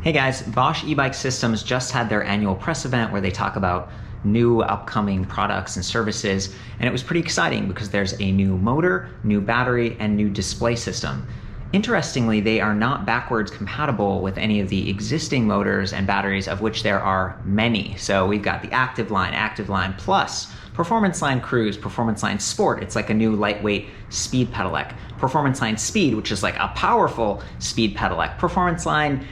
Hey guys, Bosch e-bike systems just had their annual press event where they talk about new upcoming products and services, and it was pretty exciting because there's a new motor, new battery, and new display system. Interestingly, they are not backwards compatible with any of the existing motors and batteries, of which there are many. So we've got the Active Line Plus, Performance Line Cruise, Performance Line Sport. It's like a new lightweight speed pedelec. Performance Line Speed, which is like a powerful speed pedelec. Performance Line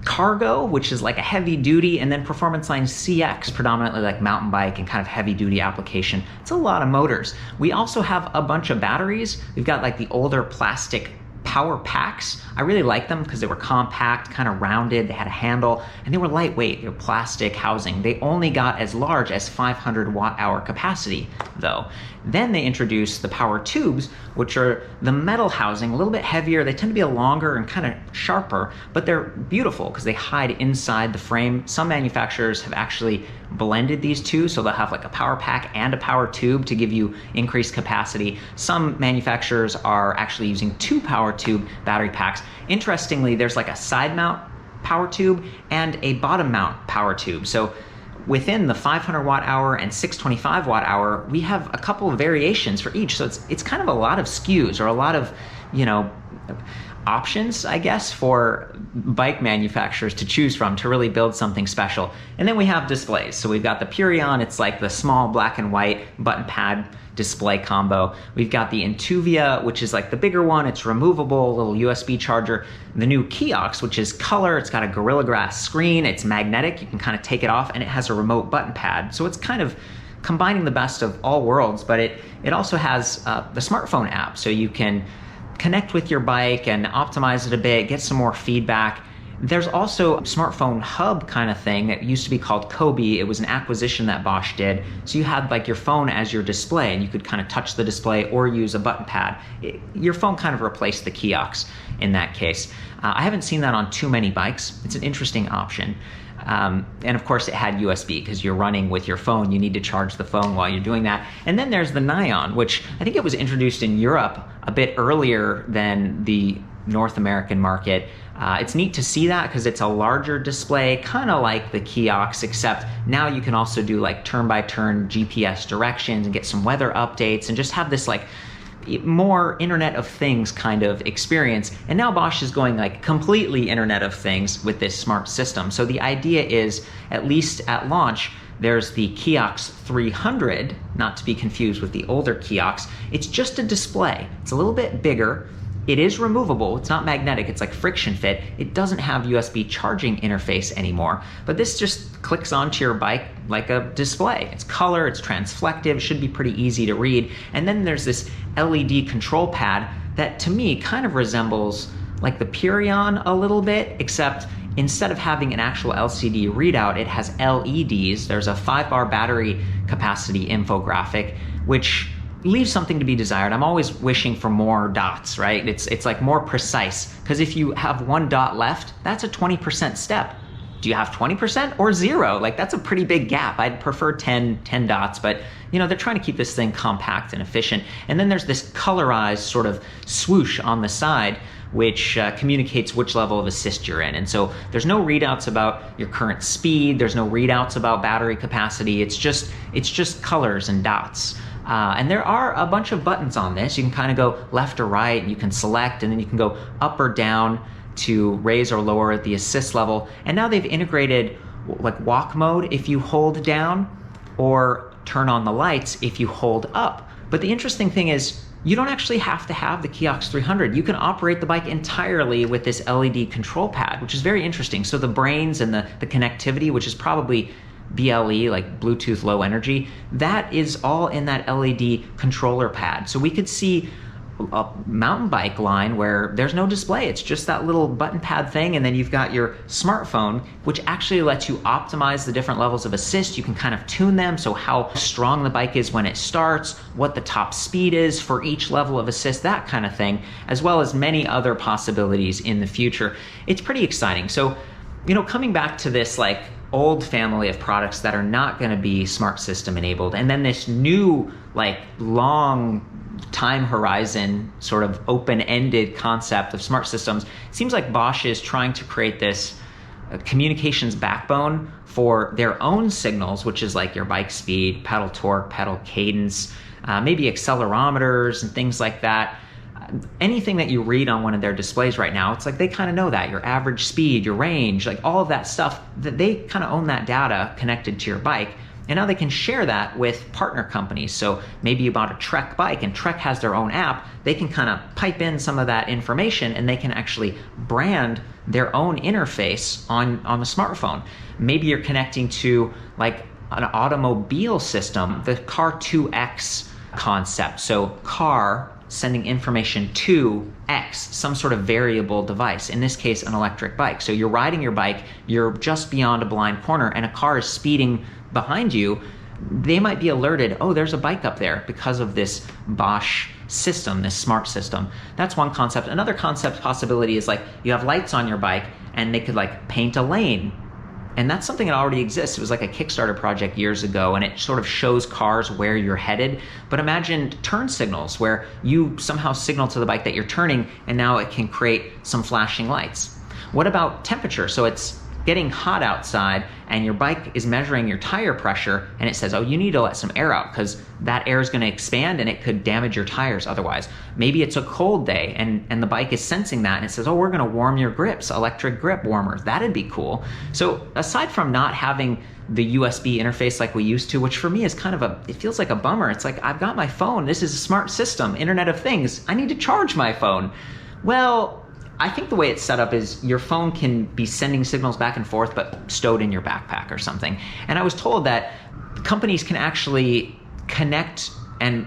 Cargo, which is like a heavy duty, and then Performance Line CX, predominantly like mountain bike and kind of heavy duty application. It's a lot of motors. We also have a bunch of batteries. We've got like the older plastic power packs. I really like them because they were compact, kind of rounded, they had a handle, and they were lightweight. They were plastic housing. They only got as large as 500 watt-hour capacity though. Then they introduced the PowerTubes, which are the metal housing, a little bit heavier. They tend to be longer and kind of sharper, but they're beautiful because they hide inside the frame. Some manufacturers have actually blended these two, so they'll have like a power pack and a power tube to give you increased capacity. Some manufacturers are actually using two power tube battery packs. Interestingly, there's like a side mount power tube and a bottom mount power tube. So within the 500 watt hour and 625 watt hour, we have a couple of variations for each. So it's kind of a lot of SKUs, or a lot of, options, I guess, for bike manufacturers to choose from to really build something special. And then we have displays. So we've got the Purion, it's like the small black and white button pad display combo. We've got the Intuvia, which is like the bigger one. It's removable, little USB charger. The new Kiox, which is color. It's got a Gorilla Glass screen. It's magnetic. You can kind of take it off, and it has a remote button pad. So it's kind of combining the best of all worlds, but it also has the smartphone app. So you can connect with your bike and optimize it a bit, get some more feedback. There's also a smartphone hub kind of thing that used to be called Kobe. It was an acquisition that Bosch did. So you had like your phone as your display, and you could kind of touch the display or use a button pad. Your phone kind of replaced the Kiox in that case. I haven't seen that on too many bikes. It's an interesting option. And of course it had USB because you're running with your phone. You need to charge the phone while you're doing that. And then there's the Nion, which I think it was introduced in Europe a bit earlier than the North American market. It's neat to see that because it's a larger display, kind of like the Kiox, except now you can also do like turn-by-turn GPS directions and get some weather updates and just have this like more Internet of Things kind of experience. And now Bosch is going like completely Internet of Things with this smart system. So the idea is, at least at launch, there's the Kiox 300, not to be confused with the older Kiox. It's just a display. It's a little bit bigger. It is removable. It's not magnetic. It's like friction fit. It doesn't have USB charging interface anymore, but this just clicks onto your bike like a display. It's color, it's transflective, should be pretty easy to read. And then there's this LED control pad that to me kind of resembles like the Purion a little bit, except instead of having an actual LCD readout, it has LEDs. There's a 5-bar battery capacity infographic, which leaves something to be desired. I'm always wishing for more dots, right? It's like more precise, because if you have one dot left, that's a 20% step. Do you have 20% or 0? Like, that's a pretty big gap. I'd prefer 10 dots, but they're trying to keep this thing compact and efficient. And then there's this colorized sort of swoosh on the side, which communicates which level of assist you're in. And so there's no readouts about your current speed. There's no readouts about battery capacity. It's just colors and dots. And there are a bunch of buttons on this. You can kind of go left or right, and you can select, and then you can go up or down to raise or lower the assist level. And now they've integrated like walk mode if you hold down, or turn on the lights if you hold up. But the interesting thing is, you don't actually have to have the Kiox 300. You can operate the bike entirely with this LED control pad, which is very interesting. So the brains and the connectivity, which is probably BLE, like Bluetooth Low Energy, that is all in that LED controller pad. So we could see a mountain bike line where there's no display. It's just that little button pad thing, and then you've got your smartphone, which actually lets you optimize the different levels of assist. You can kind of tune them, so how strong the bike is when it starts, what the top speed is for each level of assist, that kind of thing, as well as many other possibilities in the future. It's pretty exciting. So, coming back to this like old family of products that are not going to be smart system enabled, and then this new like long time horizon sort of open-ended concept of smart systems, it seems like Bosch is trying to create this communications backbone for their own signals, which is like your bike speed, pedal torque, pedal cadence, maybe accelerometers and things like that. Anything that you read on one of their displays right now, it's like they kind of know that, your average speed, your range, like all of that stuff, that they kind of own that data connected to your bike. And now they can share that with partner companies. So maybe you bought a Trek bike and Trek has their own app. They can kind of pipe in some of that information and they can actually brand their own interface on the smartphone. Maybe you're connecting to like an automobile system, the Car 2X concept. So car sending information to X, some sort of variable device, in this case, an electric bike. So you're riding your bike, you're just beyond a blind corner and a car is speeding behind you. They might be alerted, oh, there's a bike up there because of this Bosch system, this smart system. That's one concept. Another concept possibility is like you have lights on your bike and they could like paint a lane. And that's something that already exists. It was like a Kickstarter project years ago, and it sort of shows cars where you're headed. But imagine turn signals where you somehow signal to the bike that you're turning, and now it can create some flashing lights. What about temperature? So it's getting hot outside and your bike is measuring your tire pressure and it says, oh, you need to let some air out because that air is going to expand and it could damage your tires otherwise. Maybe it's a cold day and the bike is sensing that and it says, oh, we're going to warm your grips, electric grip warmers. That'd be cool. So aside from not having the USB interface like we used to, which for me is kind of it feels like a bummer. It's like, I've got my phone. This is a smart system, Internet of Things. I need to charge my phone. Well, I think the way it's set up is your phone can be sending signals back and forth, but stowed in your backpack or something. And I was told that companies can actually connect and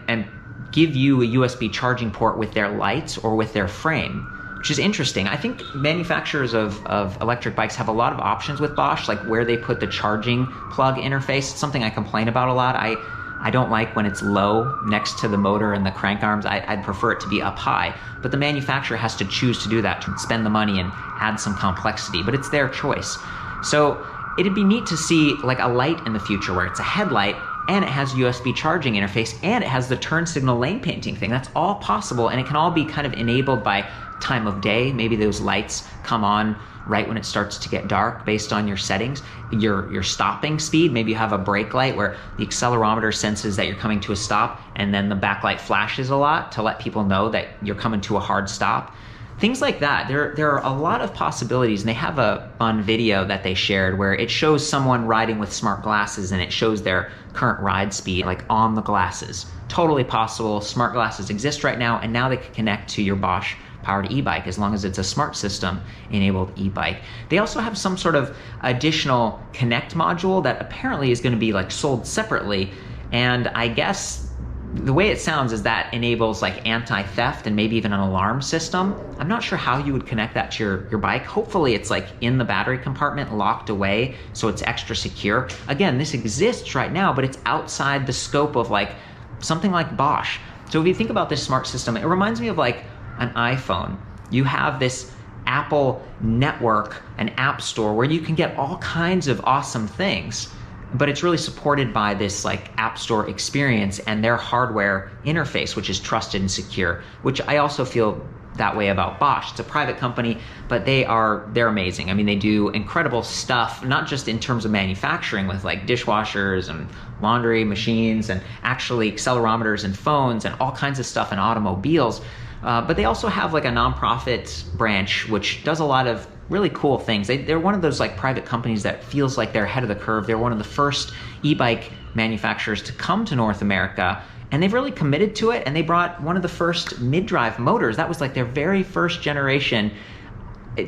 give you a USB charging port with their lights or with their frame, which is interesting. I think manufacturers of electric bikes have a lot of options with Bosch, like where they put the charging plug interface. It's something I complain about a lot. I don't like when it's low next to the motor and the crank arms. I'd prefer it to be up high. But the manufacturer has to choose to do that, to spend the money and add some complexity, but it's their choice. So it'd be neat to see like a light in the future where it's a headlight and it has USB charging interface and it has the turn signal lane painting thing. That's all possible, and it can all be kind of enabled by time of day. Maybe those lights come on right when it starts to get dark based on your settings. Your stopping speed, maybe you have a brake light where the accelerometer senses that you're coming to a stop and then the backlight flashes a lot to let people know that you're coming to a hard stop. Things like that. There are a lot of possibilities, and they have a fun video that they shared where it shows someone riding with smart glasses and it shows their current ride speed like on the glasses. Totally possible. Smart glasses exist right now, and now they can connect to your Bosch powered e-bike as long as it's a smart system enabled e-bike. They also have some sort of additional connect module that apparently is going to be like sold separately, and I guess the way it sounds is that enables like anti-theft and maybe even an alarm system. I'm not sure how you would connect that to your bike. Hopefully it's like in the battery compartment locked away so it's extra secure. Again, this exists right now, but it's outside the scope of like something like Bosch. So if you think about this smart system, it reminds me of like an iPhone. You have this Apple network, an app store where you can get all kinds of awesome things, but it's really supported by this like app store experience and their hardware interface, which is trusted and secure, which I also feel that way about Bosch. It's a private company, but they're amazing. I mean, they do incredible stuff, not just in terms of manufacturing with like dishwashers and laundry machines and actually accelerometers and phones and all kinds of stuff in automobiles. But they also have like a nonprofit branch which does a lot of really cool things. They're one of those like private companies that feels like they're ahead of the curve. They're one of the first e-bike manufacturers to come to North America, and they've really committed to it, and they brought one of the first mid-drive motors. That was like their very first generation.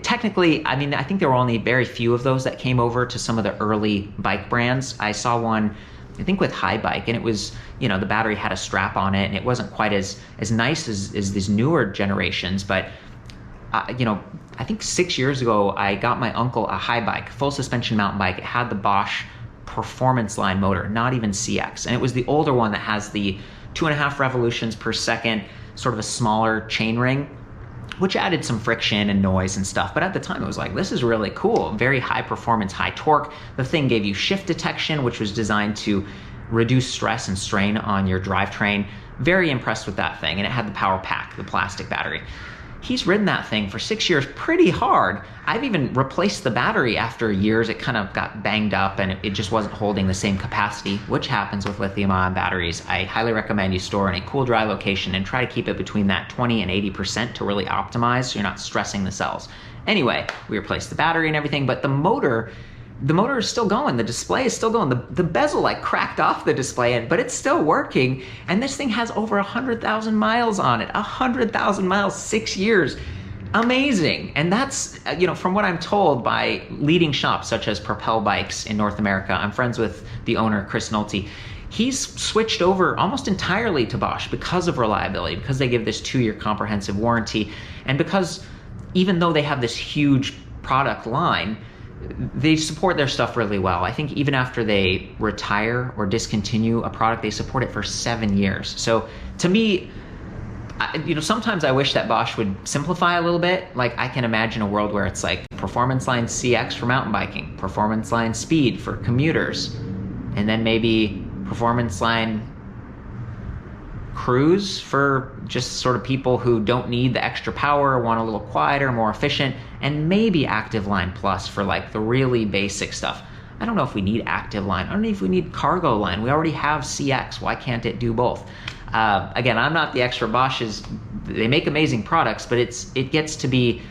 Technically, I mean, I think there were only very few of those that came over to some of the early bike brands. I saw one, I think with High Bike, and it was, you know, the battery had a strap on it and it wasn't quite as nice as these newer generations. But, you know, I think 6 years ago, I got my uncle a High Bike, full suspension mountain bike. It had the Bosch Performance Line motor, not even CX. And it was the older one that has the 2.5 revolutions per second, sort of a smaller chain ring, which added some friction and noise and stuff. But at the time it was like, this is really cool. Very high performance, high torque. The thing gave you shift detection, which was designed to reduce stress and strain on your drivetrain. Very impressed with that thing. And it had the power pack, the plastic battery. he's ridden that thing for 6 years pretty hard. I've even replaced the battery after years. It kind of got banged up and it just wasn't holding the same capacity, which happens with lithium-ion batteries. I highly recommend you store in a cool, dry location and try to keep it between that 20 and 80% to really optimize so you're not stressing the cells. Anyway, we replaced the battery and everything, but the motor is still going. The display is still going. The bezel like cracked off the display, but it's still working. And this thing has over 100,000 miles on it. 100,000 miles, 6 years. Amazing. And that's, from what I'm told by leading shops such as Propel Bikes in North America. I'm friends with the owner, Chris Nolte. He's switched over almost entirely to Bosch because of reliability, because they give this 2-year comprehensive warranty, and because even though they have this huge product line, they support their stuff really well. I think even after they retire or discontinue a product, they support it for 7 years. So to me, sometimes I wish that Bosch would simplify a little bit. Like I can imagine a world where it's like Performance Line CX for mountain biking, Performance Line Speed for commuters, and then maybe Performance Line Cruise for just sort of people who don't need the extra power, want a little quieter, more efficient, and maybe Active Line Plus for like the really basic stuff. I don't know if we need Active Line. I don't know if we need Cargo Line. We already have CX. Why can't it do both? Again, I'm not the expert. Bosch's, they make amazing products, but it gets to be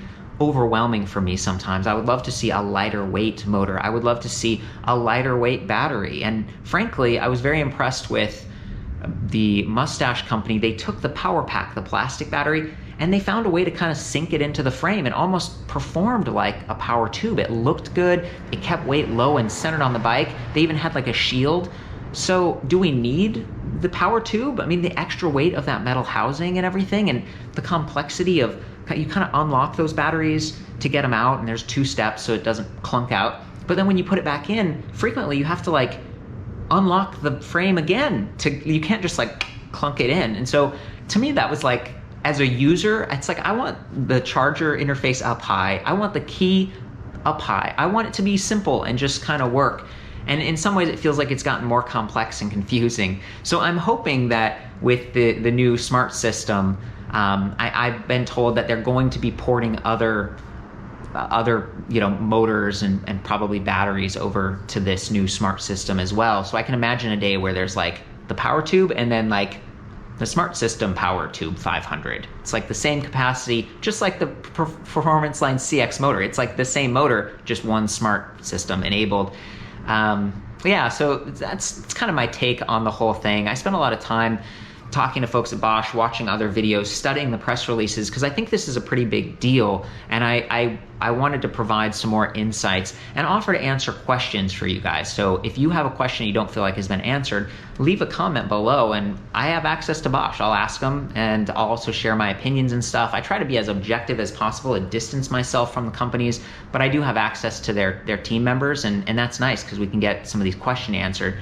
overwhelming for me sometimes. I would love to see a lighter weight motor. I would love to see a lighter weight battery. And frankly, I was very impressed with the Mustache company. They took the Power Pack, the plastic battery, and they found a way to kind of sink it into the frame. It almost performed like a PowerTube. It looked good. It kept weight low and centered on the bike. They even had like a shield. So do we need the PowerTube? I mean, the extra weight of that metal housing and everything, and the complexity of, you kind of unlock those batteries to get them out, and there's 2 steps so it doesn't clunk out. But then when you put it back in, frequently you have to like unlock the frame again. You can't just like clunk it in. And so to me, that was like, as a user, it's like I want the charger interface up high. I want the key up high. I want it to be simple and just kind of work. And in some ways, it feels like it's gotten more complex and confusing. So I'm hoping that with the new smart system, I've been told that they're going to be porting other motors and probably batteries over to this new smart system as well. So I can imagine a day where there's like the PowerTube and then like the smart system PowerTube 500. It's like the same capacity, just like the Performance Line CX motor. It's like the same motor, just one smart system enabled. So that's kind of my take on the whole thing. I spent a lot of time talking to folks at Bosch, watching other videos, studying the press releases, because I think this is a pretty big deal, and I wanted to provide some more insights and offer to answer questions for you guys. So if you have a question you don't feel like has been answered, leave a comment below, and I have access to Bosch. I'll ask them, and I'll also share my opinions and stuff. I try to be as objective as possible and distance myself from the companies, but I do have access to their team members, and that's nice because we can get some of these questions answered.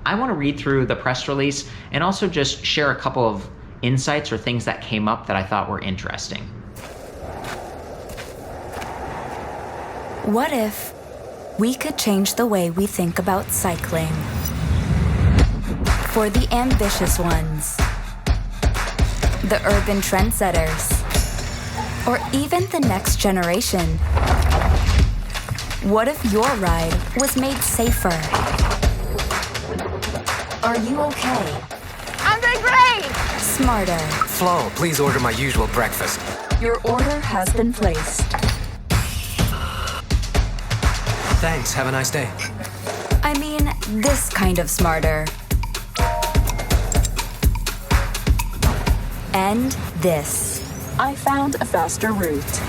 I want to read through the press release and also just share a couple of insights or things that came up that I thought were interesting. What if we could change the way we think about cycling? For the ambitious ones, the urban trendsetters, or even the next generation. What if your ride was made safer? Are you okay? I'm doing great! Smarter. Flo, please order my usual breakfast. Your order has been placed. Thanks, have a nice day. I mean, this kind of smarter. And this. I found a faster route.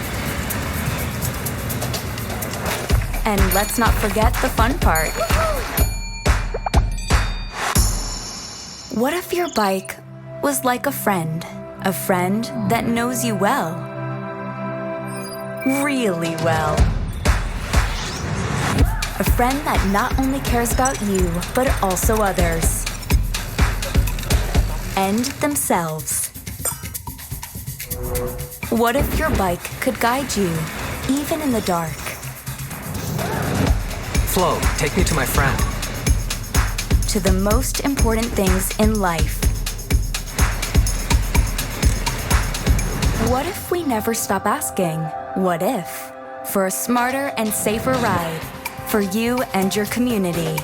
And let's not forget the fun part. What if your bike was like a friend that knows you well? Really well. A friend that not only cares about you, but also others. And themselves. What if your bike could guide you, even in the dark? Flo, take me to my friend. To the most important things in life. What if we we never stop asking, what if? For a smarter and safer ride for you and your community.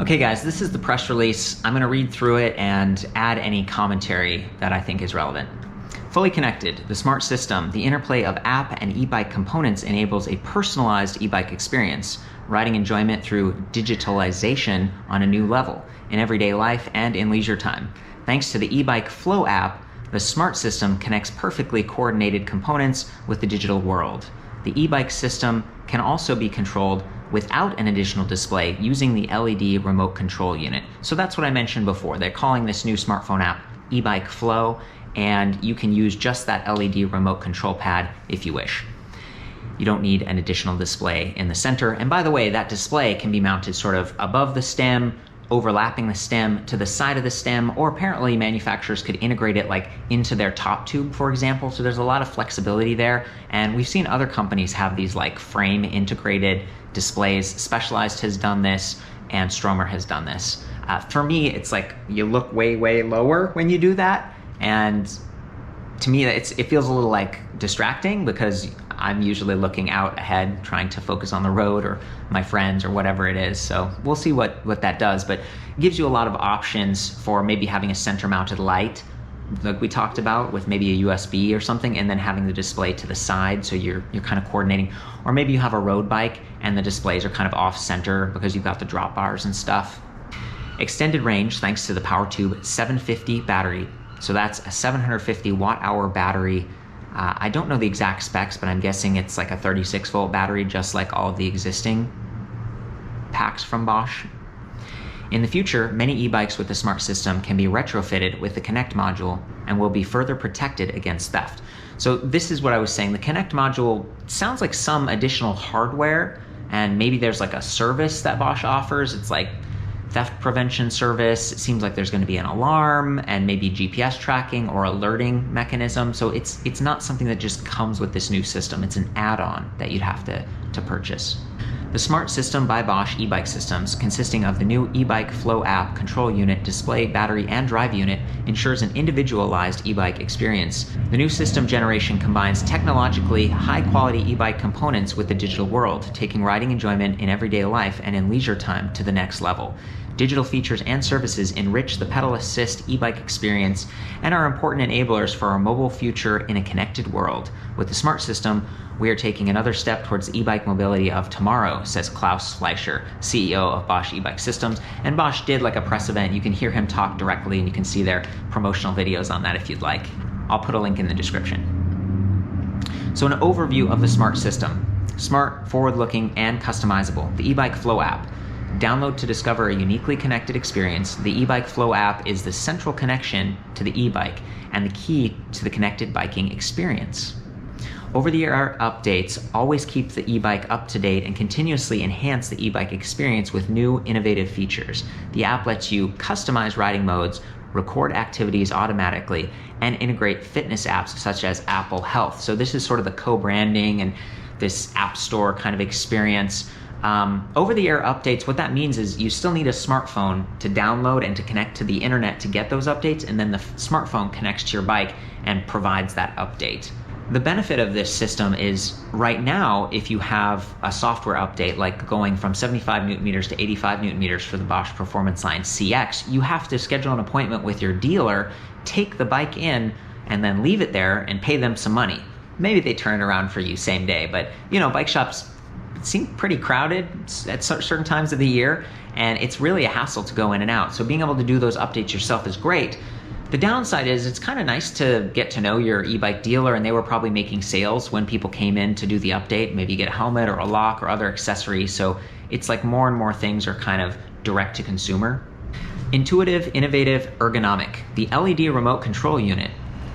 Okay guys, this is the press release. I'm going to read through it and add any commentary that I think is relevant. Fully connected, the smart system, the interplay of app and e-bike components enables a personalized e-bike experience, riding enjoyment through digitalization on a new level, in everyday life and in leisure time. Thanks to the eBike Flow app, the smart system connects perfectly coordinated components with the digital world. The e-bike system can also be controlled without an additional display using the LED remote control unit. So that's what I mentioned before. They're calling this new smartphone app eBike Flow, and you can use just that LED remote control pad if you wish. You don't need an additional display in the center. And by the way, that display can be mounted sort of above the stem, overlapping the stem, to the side of the stem, or apparently manufacturers could integrate it like into their top tube, for example. So there's a lot of flexibility there. And we've seen other companies have these like frame integrated displays. Specialized has done this, and Stromer has done this. For me, it's like you look way, way lower when you do that. And to me, it feels a little like distracting because I'm usually looking out ahead, trying to focus on the road or my friends or whatever it is. So we'll see what that does, but it gives you a lot of options for maybe having a center mounted light, like we talked about, with maybe a USB or something, and then having the display to the side so you're kind of coordinating. Or maybe you have a road bike and the displays are kind of off center because you've got the drop bars and stuff. Extended range thanks to the PowerTube 750 battery. So that's a 750 watt-hour battery. I don't know the exact specs, but I'm guessing it's like a 36-volt battery, just like all of the existing packs from Bosch. In the future, many e-bikes with the smart system can be retrofitted with the Connect module and will be further protected against theft. So this is what I was saying. The Connect module sounds like some additional hardware, and maybe there's like a service that Bosch offers. It's like theft prevention service. It seems like there's going to be an alarm and maybe GPS tracking or alerting mechanism. So it's not something that just comes with this new system. It's an add-on that you'd have to purchase. The Smart System by Bosch e-bike systems, consisting of the new eBike Flow app, control unit, display, battery, and drive unit, ensures an individualized e-bike experience. The new system generation combines technologically high-quality e-bike components with the digital world, taking riding enjoyment in everyday life and in leisure time to the next level. Digital features and services enrich the pedal assist e-bike experience and are important enablers for our mobile future in a connected world. With the Smart System, we are taking another step towards the e-bike mobility of tomorrow, says Klaus Fleischer, CEO of Bosch e-bike systems. And Bosch did like a press event. You can hear him talk directly and you can see their promotional videos on that if you'd like. I'll put a link in the description. So an overview of the Smart System. Smart, forward-looking, and customizable. The eBike Flow app. Download to discover a uniquely connected experience. The eBike Flow app is the central connection to the e-bike and the key to the connected biking experience. Over-the-air updates always keep the e-bike up to date and continuously enhance the e-bike experience with new innovative features. The app lets you customize riding modes, record activities automatically, and integrate fitness apps such as Apple Health. So this is sort of the co-branding and this app store kind of experience. Over-the-air updates, what that means is you still need a smartphone to download and to connect to the internet to get those updates, and then the smartphone connects to your bike and provides that update. The benefit of this system is right now, if you have a software update like going from 75 newton meters to 85 newton meters for the Bosch Performance Line CX, you have to schedule an appointment with your dealer, take the bike in, and then leave it there and pay them some money. Maybe they turn it around for you same day, but you know, bike shops seem pretty crowded at certain times of the year, and it's really a hassle to go in and out. So being able to do those updates yourself is great. The downside is it's kind of nice to get to know your e-bike dealer, and they were probably making sales when people came in to do the update. Maybe you get a helmet or a lock or other accessories. So it's like more and more things are kind of direct to consumer. Intuitive, innovative, ergonomic. The LED remote control unit.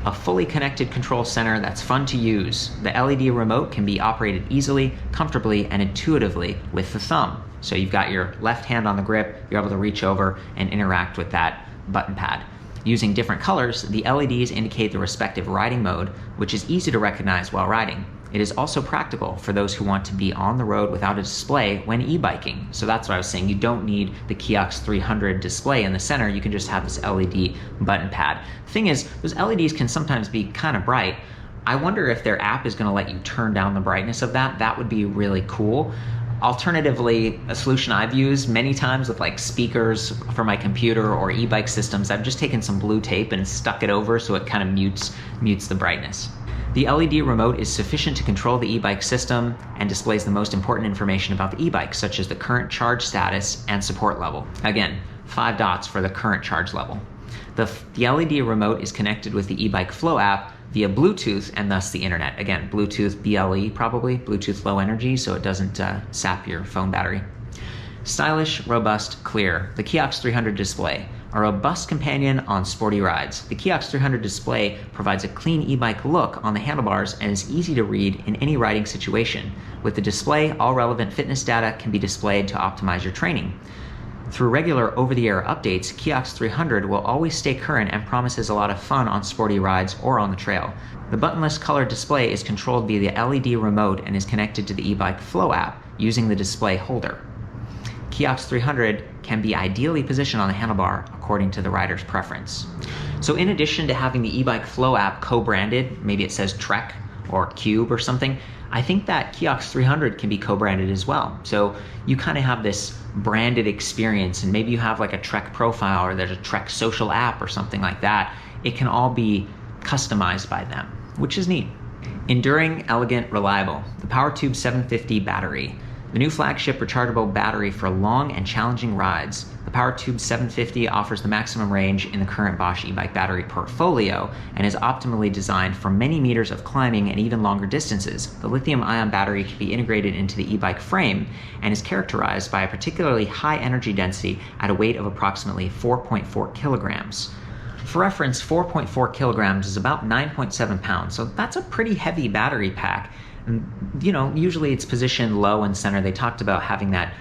A fully connected control center that's fun to use. The LED remote can be operated easily, comfortably, and intuitively with the thumb. So you've got your left hand on the grip, you're able to reach over and interact with that button pad. Using different colors, the LEDs indicate the respective riding mode, which is easy to recognize while riding. it is also practical for those who want to be on the road without a display when e-biking. So that's what I was saying. You don't need the Kiox 300 display in the center. You can just have this LED button pad. The thing is, those LEDs can sometimes be kind of bright. I wonder if their app is going to let you turn down the brightness of that. That would be really cool. Alternatively, a solution I've used many times with like speakers for my computer or e-bike systems, I've just taken some blue tape and stuck it over so it kind of mutes the brightness. The LED remote is sufficient to control the e-bike system and displays the most important information about the e-bike, such as the current charge status and support level. Again, 5 dots for the current charge level. The LED remote is connected with the eBike Flow app via Bluetooth and thus the internet. Again, Bluetooth BLE probably, Bluetooth low energy, so it doesn't sap your phone battery. Stylish, robust, clear. The Kiox 300 display, a robust companion on sporty rides. The Kiox 300 display provides a clean e-bike look on the handlebars and is easy to read in any riding situation. With the display, all relevant fitness data can be displayed to optimize your training. Through regular over-the-air updates, Kiox 300 will always stay current and promises a lot of fun on sporty rides or on the trail. The buttonless color display is controlled via the LED remote and is connected to the eBike Flow app using the display holder. Kiox 300 can be ideally positioned on the handlebar according to the rider's preference. So in addition to having the eBike Flow app co-branded, maybe it says Trek or Cube or something, I think that Kiox 300 can be co-branded as well. So you kind of have this branded experience, and maybe you have like a Trek profile or there's a Trek social app or something like that. It can all be customized by them, which is neat. Enduring, elegant, reliable. The PowerTube 750 battery. The new flagship rechargeable battery for long and challenging rides. The PowerTube 750 offers the maximum range in the current Bosch e-bike battery portfolio and is optimally designed for many meters of climbing and even longer distances. The lithium-ion battery can be integrated into the e-bike frame and is characterized by a particularly high energy density at a weight of approximately 4.4 kilograms. For reference, 4.4 kilograms is about 9.7 pounds, so that's a pretty heavy battery pack. And, usually it's positioned low and center. They talked about having that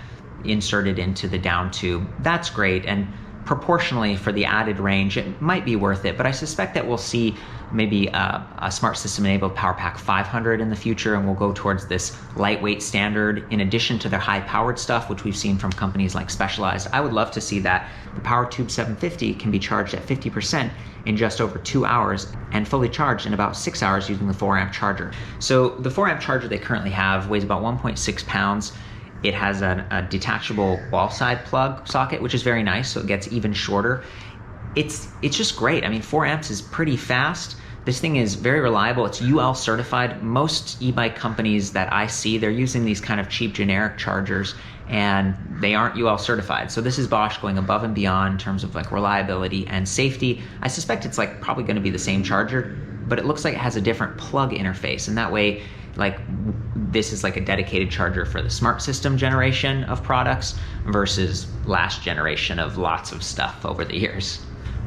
inserted into the down tube. That's great, and proportionally for the added range, it might be worth it, but I suspect that we'll see maybe a Smart System enabled Power Pack 500 in the future, and we'll go towards this lightweight standard in addition to their high powered stuff, which we've seen from companies like Specialized. I would love to see that. The PowerTube 750 can be charged at 50% in just over 2 hours and fully charged in about 6 hours using the 4 amp charger. So the 4 amp charger they currently have weighs about 1.6 pounds. It has a detachable wall side plug socket, which is very nice, so it gets even shorter. It's just great. I mean, 4 amps is pretty fast. This thing is very reliable. It's UL certified. Most e-bike companies that I see, they're using these kind of cheap generic chargers, and they aren't UL certified. So this is Bosch going above and beyond in terms of like reliability and safety. I suspect it's like probably going to be the same charger, but it looks like it has a different plug interface, and that way, like, this is like a dedicated charger for the Smart System generation of products versus last generation of lots of stuff over the years.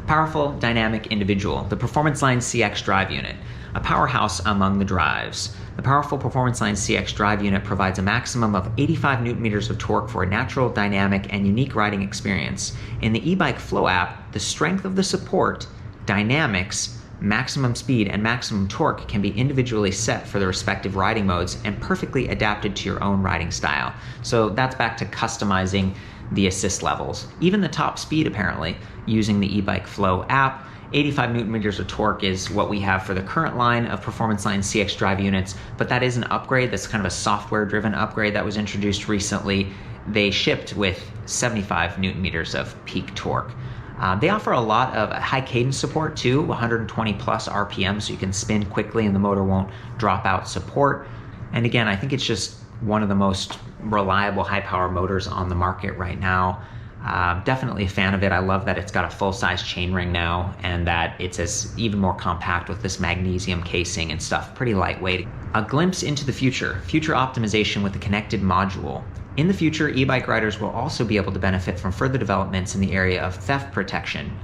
Powerful, dynamic individual. The Performance Line CX drive unit, a powerhouse among the drives. The powerful Performance Line CX drive unit provides a maximum of 85 newton meters of torque for a natural, dynamic, and unique riding experience. In the eBike Flow app, the strength of the support, dynamics, maximum speed, and maximum torque can be individually set for the respective riding modes and perfectly adapted to your own riding style. So that's back to customizing the assist levels. Even the top speed, apparently, using the eBike Flow app. 85 newton meters of torque is what we have for the current line of Performance Line CX drive units, but that is an upgrade. That's kind of a software-driven upgrade that was introduced recently. They shipped with 75 newton meters of peak torque. They offer a lot of high cadence support too, 120 plus RPM, so you can spin quickly and the motor won't drop out support. And again, I think it's just one of the most reliable high power motors on the market right now. Definitely a fan of it. I love that it's got a full-size chainring now and that it's even more compact with this magnesium casing and stuff, pretty lightweight. A glimpse into the future optimization with the connected module. In the future, e-bike riders will also be able to benefit from further developments in the area of theft protection.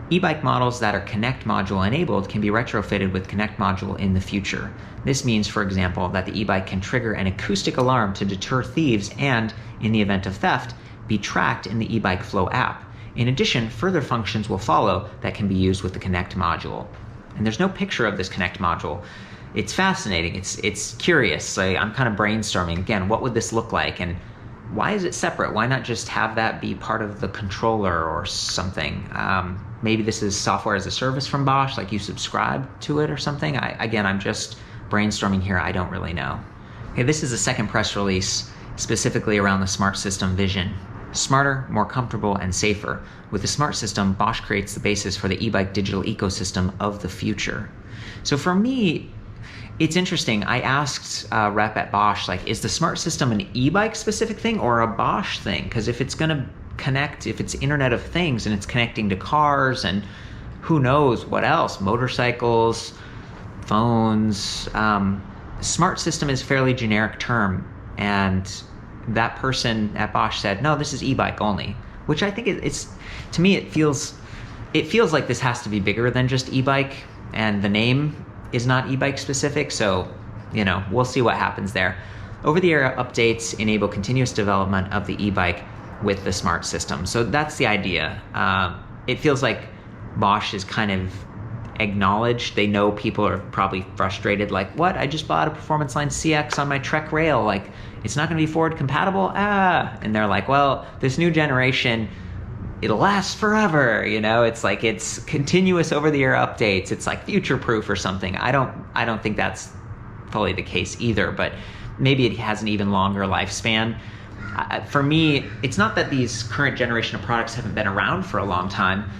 E-bike models that are Connect module enabled can be retrofitted with Connect module in the future. This means, for example, that the e-bike can trigger an acoustic alarm to deter thieves and, in the event of theft, be tracked in the eBike Flow app. In addition, further functions will follow that can be used with the Connect module. And there's no picture of this Connect module. it's fascinating. It's curious. So I'm kind of brainstorming again. What would this look like, and why is it separate? Why not just have that be part of the controller or something? Maybe this is software as a service from Bosch, like you subscribe to it or something. I'm just brainstorming here. I don't really know. Okay, this is a second press release specifically around the Smart System vision. Smarter, more comfortable, and safer. With the Smart System, Bosch creates the basis for the e-bike digital ecosystem of the future. So for me, it's interesting. I asked a rep at Bosch, like, is the Smart System an e-bike specific thing or a Bosch thing? Because if it's going to connect, if it's Internet of Things and it's connecting to cars and who knows what else, motorcycles, phones, Smart System is a fairly generic term. And that person at Bosch said, no, this is e-bike only, which I think it's, to me, it feels like this has to be bigger than just e-bike, and the name is not e-bike specific. So, we'll see what happens there. Over-the-air updates enable continuous development of the e-bike with the Smart System. So that's the idea. It feels like Bosch is kind of acknowledged. They know people are probably frustrated, like, what? I just bought a Performance Line CX on my Trek Rail. Like, it's not going to be forward compatible? And they're like, well, this new generation, it'll last forever. It's like, it's continuous over-the-air updates. It's like future-proof or something. I don't think that's fully the case either, but maybe it has an even longer lifespan. For me, it's not that these current generation of products haven't been around for a long time.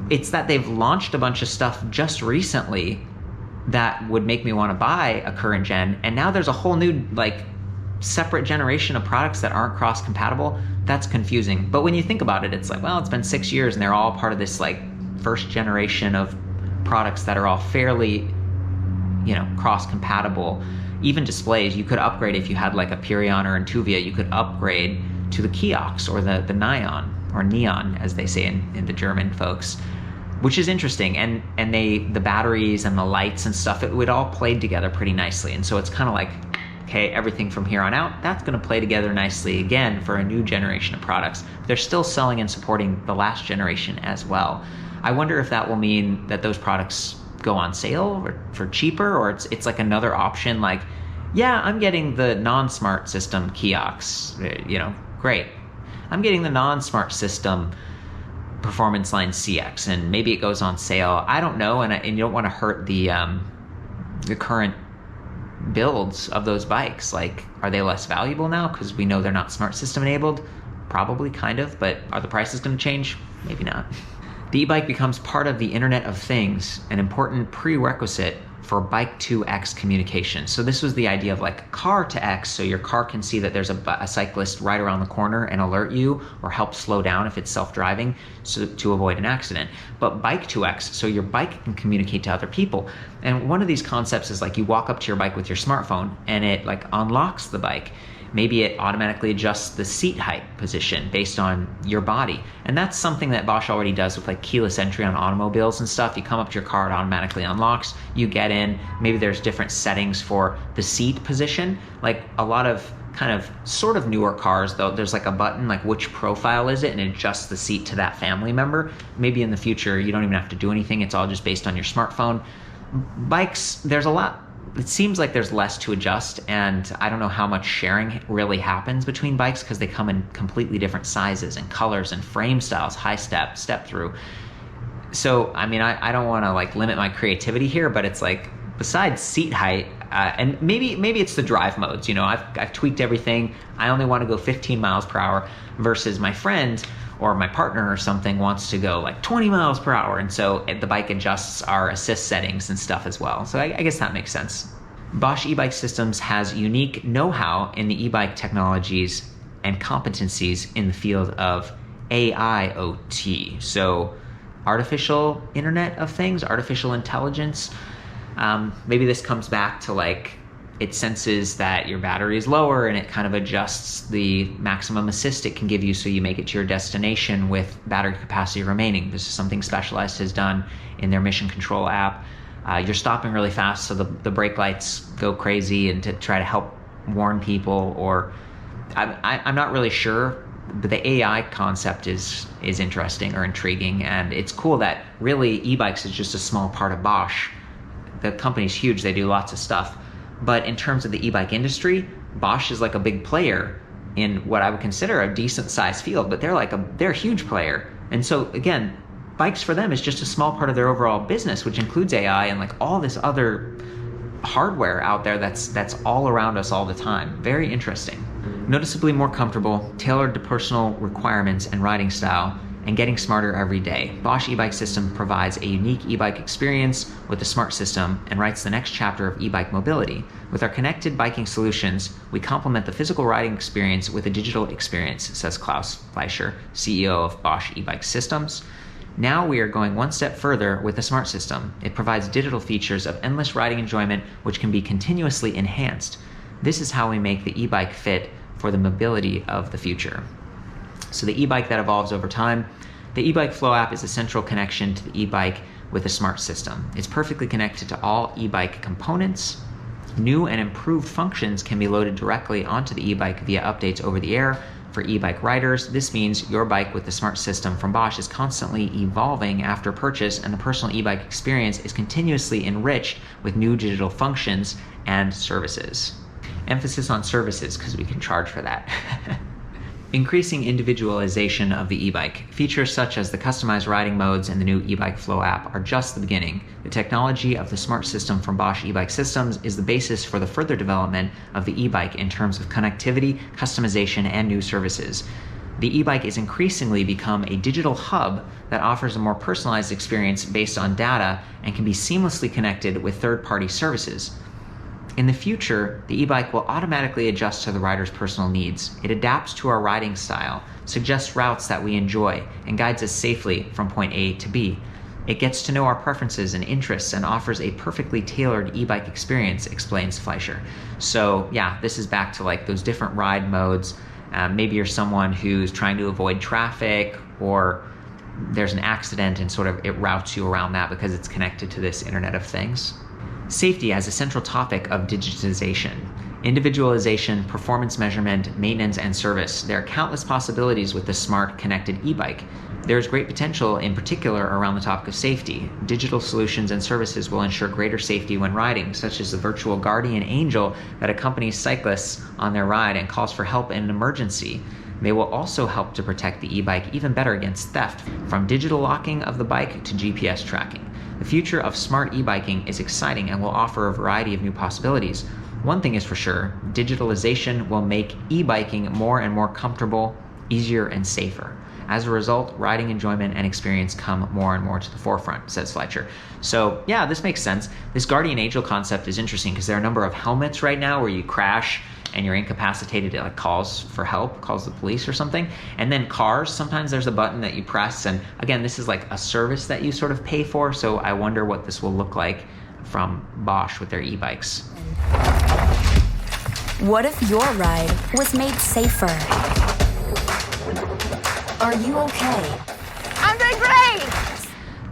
It's that they've launched a bunch of stuff just recently that would make me want to buy a current gen, and now there's a whole new, like, separate generation of products that aren't cross-compatible. That's confusing. But when you think about it, it's like, well, it's been 6 years and they're all part of this, like, first generation of products that are all fairly, cross-compatible. Even displays, you could upgrade if you had like a Purion or Intuvia, you could upgrade to the Kiox or the Neon, or Neon, as they say in the German folks, which is interesting. And the batteries and the lights and stuff, it would all play together pretty nicely. And so it's kind of like, okay, everything from here on out, that's going to play together nicely again for a new generation of products. They're still selling and supporting the last generation as well. I wonder if that will mean that those products go on sale or for cheaper, or it's like another option, like, yeah, I'm getting the non-Smart System Kiox, great. I'm getting the non-Smart System Performance Line CX, and maybe it goes on sale. I don't know, and you don't want to hurt the current builds of those bikes. Like, are they less valuable now because we know they're not Smart System enabled? Probably, kind of, but are the prices going to change? Maybe not. The e-bike becomes part of the Internet of Things, an important prerequisite for bike to X communication. So this was the idea of like car to X, so your car can see that there's a cyclist right around the corner and alert you or help slow down if it's self-driving, so to avoid an accident. But bike to X, so your bike can communicate to other people. And one of these concepts is like you walk up to your bike with your smartphone and it like unlocks the bike. Maybe it automatically adjusts the seat height position based on your body. And that's something that Bosch already does with like keyless entry on automobiles and stuff. You come up to your car, it automatically unlocks, you get in. Maybe there's different settings for the seat position. Like a lot of kind of sort of newer cars though, there's like a button like which profile is it, and it adjusts the seat to that family member. Maybe in the future you don't even have to do anything, it's all just based on your smartphone. Bikes, there's a lot. It seems like there's less to adjust, and I don't know how much sharing really happens between bikes because they come in completely different sizes and colors and frame styles, high step, step through. So, I mean, I don't want to like limit my creativity here, but it's like besides seat height, and maybe it's the drive modes. I've tweaked everything. I only want to go 15 miles per hour versus my friend or my partner or something wants to go like 20 miles per hour. And so the bike adjusts our assist settings and stuff as well. So I guess that makes sense. Bosch eBike Systems has unique know-how in the e-bike technologies and competencies in the field of AIoT. So artificial Internet of Things, artificial intelligence. Maybe this comes back to like, it senses that your battery is lower and it kind of adjusts the maximum assist it can give you so you make it to your destination with battery capacity remaining. This is something Specialized has done in their mission control app. You're stopping really fast, so the brake lights go crazy, and to try to help warn people, or I'm not really sure, but the AI concept is interesting or intriguing, and it's cool that really e-bikes is just a small part of Bosch. the company's huge, they do lots of stuff. But in terms of the e-bike industry, Bosch is like a big player in what I would consider a decent sized field, but they're a huge player. And so again, bikes for them is just a small part of their overall business, which includes AI and like all this other hardware out there that's all around us all the time. Very interesting. Noticeably more comfortable, tailored to personal requirements and riding style, and getting smarter every day. Bosch eBike System provides a unique e-bike experience with the Smart System and writes the next chapter of e-bike mobility. With our connected biking solutions, we complement the physical riding experience with a digital experience, says Klaus Fleischer, CEO of Bosch eBike Systems. Now we are going one step further with the Smart System. It provides digital features of endless riding enjoyment which can be continuously enhanced. This is how we make the e-bike fit for the mobility of the future. So the e-bike that evolves over time. The eBike Flow app is a central connection to the e-bike with a Smart System. It's perfectly connected to all e-bike components. New and improved functions can be loaded directly onto the e-bike via updates over the air. For e-bike riders, this means your bike with the Smart System from Bosch is constantly evolving after purchase, and the personal e-bike experience is continuously enriched with new digital functions and services. Emphasis on services, because we can charge for that. Increasing individualization of the e-bike. Features such as the customized riding modes and the new eBike Flow app are just the beginning. The technology of the Smart System from Bosch eBike Systems is the basis for the further development of the e-bike in terms of connectivity, customization, and new services. The e-bike is increasingly become a digital hub that offers a more personalized experience based on data and can be seamlessly connected with third-party services. In the future, the e-bike will automatically adjust to the rider's personal needs. It adapts to our riding style, suggests routes that we enjoy, and guides us safely from point A to B. It gets to know our preferences and interests and offers a perfectly tailored e-bike experience, explains Fleischer. So yeah, this is back to like those different ride modes. Maybe you're someone who's trying to avoid traffic, or there's an accident and sort of it routes you around that because it's connected to this Internet of Things. Safety as a central topic of digitization. Individualization, performance measurement, maintenance, and service. There are countless possibilities with the smart, connected e-bike. There is great potential in particular around the topic of safety. Digital solutions and services will ensure greater safety when riding, such as the virtual guardian angel that accompanies cyclists on their ride and calls for help in an emergency. They will also help to protect the e-bike even better against theft, from digital locking of the bike to GPS tracking. The future of smart e-biking is exciting and will offer a variety of new possibilities. One thing is for sure, digitalization will make e-biking more and more comfortable, easier, and safer. As a result, riding enjoyment and experience come more and more to the forefront, says Fleischer. So yeah, this makes sense. This guardian angel concept is interesting because there are a number of helmets right now where you crash and you're incapacitated, it like calls for help, calls the police or something. And then cars, sometimes there's a button that you press, and again, this is like a service that you sort of pay for, so I wonder what this will look like from Bosch with their e-bikes. What if your ride was made safer? Are you okay? I'm doing great!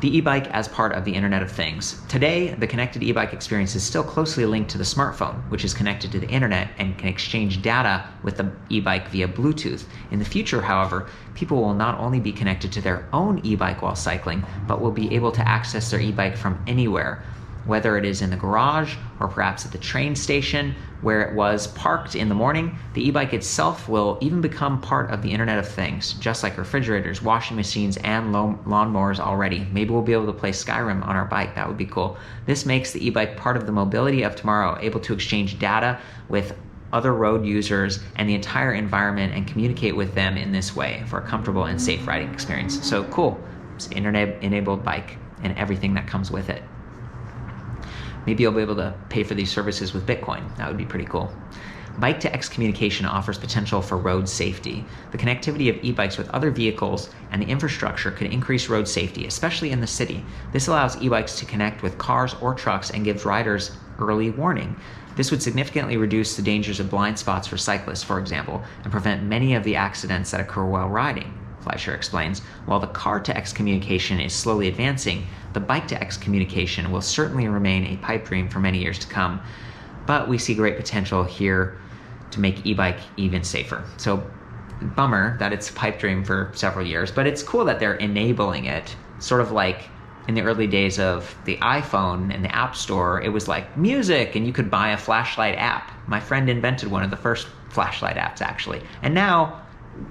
The e-bike as part of the Internet of Things. Today, the connected e-bike experience is still closely linked to the smartphone, which is connected to the internet and can exchange data with the e-bike via Bluetooth. In the future, however, people will not only be connected to their own e-bike while cycling, but will be able to access their e-bike from anywhere, whether it is in the garage or perhaps at the train station where it was parked in the morning. The e-bike itself will even become part of the Internet of Things, just like refrigerators, washing machines, and lawnmowers already. Maybe we'll be able to play Skyrim on our bike. That would be cool. This makes the e-bike part of the mobility of tomorrow, able to exchange data with other road users and the entire environment and communicate with them in this way for a comfortable and safe riding experience. So cool. It's an internet-enabled bike and everything that comes with it. Maybe you'll be able to pay for these services with Bitcoin. That would be pretty cool. Bike-to-X communication offers potential for road safety. The connectivity of e-bikes with other vehicles and the infrastructure could increase road safety, especially in the city. This allows e-bikes to connect with cars or trucks and gives riders early warning. This would significantly reduce the dangers of blind spots for cyclists, for example, and prevent many of the accidents that occur while riding. Fleischer explains, while the car-to-X communication is slowly advancing, the bike-to-X communication will certainly remain a pipe dream for many years to come. But we see great potential here to make e-bike even safer. So bummer that it's a pipe dream for several years, but it's cool that they're enabling it, sort of like in the early days of the iPhone and the App Store, it was like music, and you could buy a flashlight app. My friend invented one of the first flashlight apps, actually. And now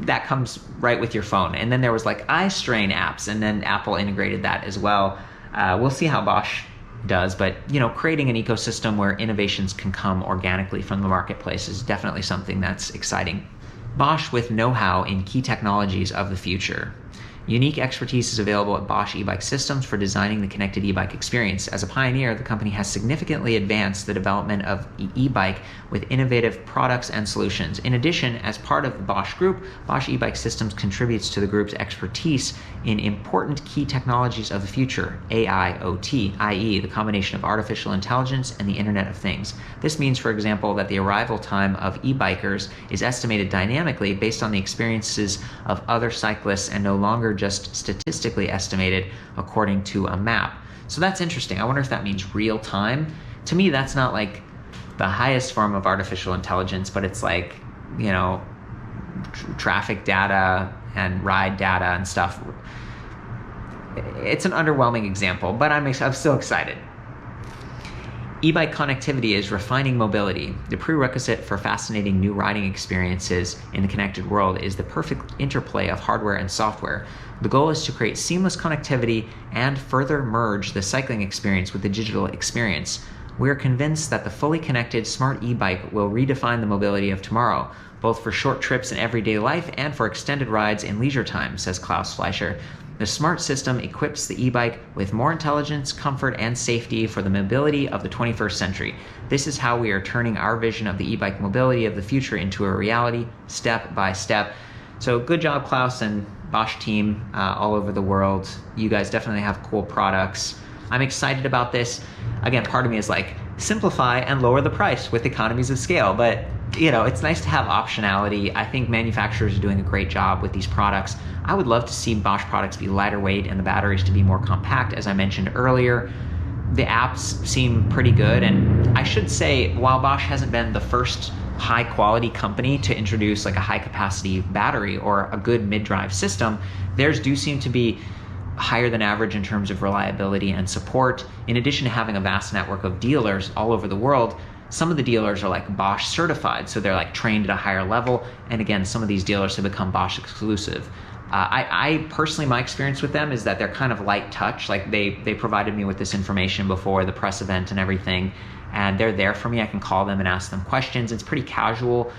that comes right with your phone. And then there was like eye strain apps, and then Apple integrated that as well. We'll see how Bosch does, but creating an ecosystem where innovations can come organically from the marketplace is definitely something that's exciting. Bosch with know-how in key technologies of the future. Unique expertise is available at Bosch eBike Systems for designing the connected e-bike experience. As a pioneer, the company has significantly advanced the development of e-bike with innovative products and solutions. In addition, as part of the Bosch Group, Bosch eBike Systems contributes to the group's expertise in important key technologies of the future, AIoT, i.e. the combination of artificial intelligence and the Internet of Things. This means, for example, that the arrival time of e-bikers is estimated dynamically based on the experiences of other cyclists and no longer just statistically estimated according to a map. So that's interesting. I wonder if that means real time. To me, that's not like the highest form of artificial intelligence, but it's like, traffic data and ride data and stuff. It's an underwhelming example, but I'm still excited. E-bike connectivity is refining mobility. The prerequisite for fascinating new riding experiences in the connected world is the perfect interplay of hardware and software. The goal is to create seamless connectivity and further merge the cycling experience with the digital experience. We are convinced that the fully connected smart e-bike will redefine the mobility of tomorrow, both for short trips in everyday life and for extended rides in leisure time, says Klaus Fleischer. The smart system equips the e-bike with more intelligence, comfort, and safety for the mobility of the 21st century. This is how we are turning our vision of the e-bike mobility of the future into a reality, step by step. So good job, Klaus and Bosch team all over the world. You guys definitely have cool products. I'm excited about this. Again, part of me is like, simplify and lower the price with economies of scale, but it's nice to have optionality. I think manufacturers are doing a great job with these products. I would love to see Bosch products be lighter weight and the batteries to be more compact, as I mentioned earlier. The apps seem pretty good, and I should say, while Bosch hasn't been the first high quality company to introduce like a high capacity battery or a good mid-drive system, theirs do seem to be higher than average in terms of reliability and support. In addition to having a vast network of dealers all over the world, some of the dealers are like Bosch certified, so they're like trained at a higher level. And again, some of these dealers have become Bosch exclusive. I personally, my experience with them is that they're kind of light touch. Like they provided me with this information before the press event and everything, and they're there for me. I can call them and ask them questions. It's pretty casual,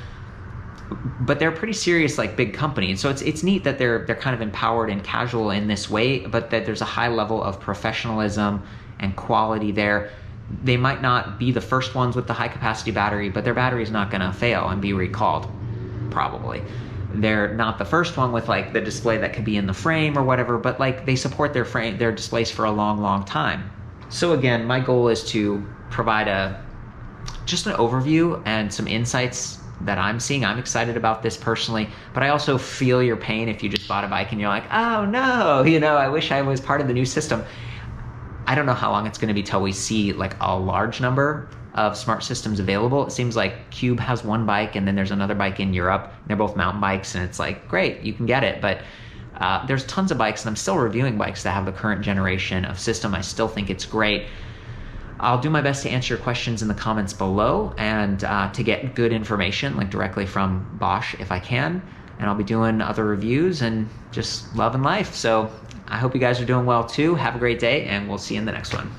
but they're pretty serious, like big company. And so it's neat that they're kind of empowered and casual in this way, but that there's a high level of professionalism and quality there. They might not be the first ones with the high capacity battery, but their battery is not going to fail and be recalled, probably. They're not the first one with like the display that could be in the frame or whatever, but like they support their displays for a long time. So again, my goal is to provide just an overview and some insights that I'm seeing. I'm excited about this personally, but I also feel your pain if you just bought a bike and you're like, oh no, I wish I was part of the new system. I don't know how long it's going to be till we see like a large number of smart systems available. It seems like Cube has one bike and then there's another bike in Europe. They're both mountain bikes and it's like, great, you can get it. But there's tons of bikes, and I'm still reviewing bikes that have the current generation of system. I still think it's great. I'll do my best to answer your questions in the comments below and to get good information like directly from Bosch if I can. And I'll be doing other reviews and just loving life. So I hope you guys are doing well too. Have a great day, and we'll see you in the next one.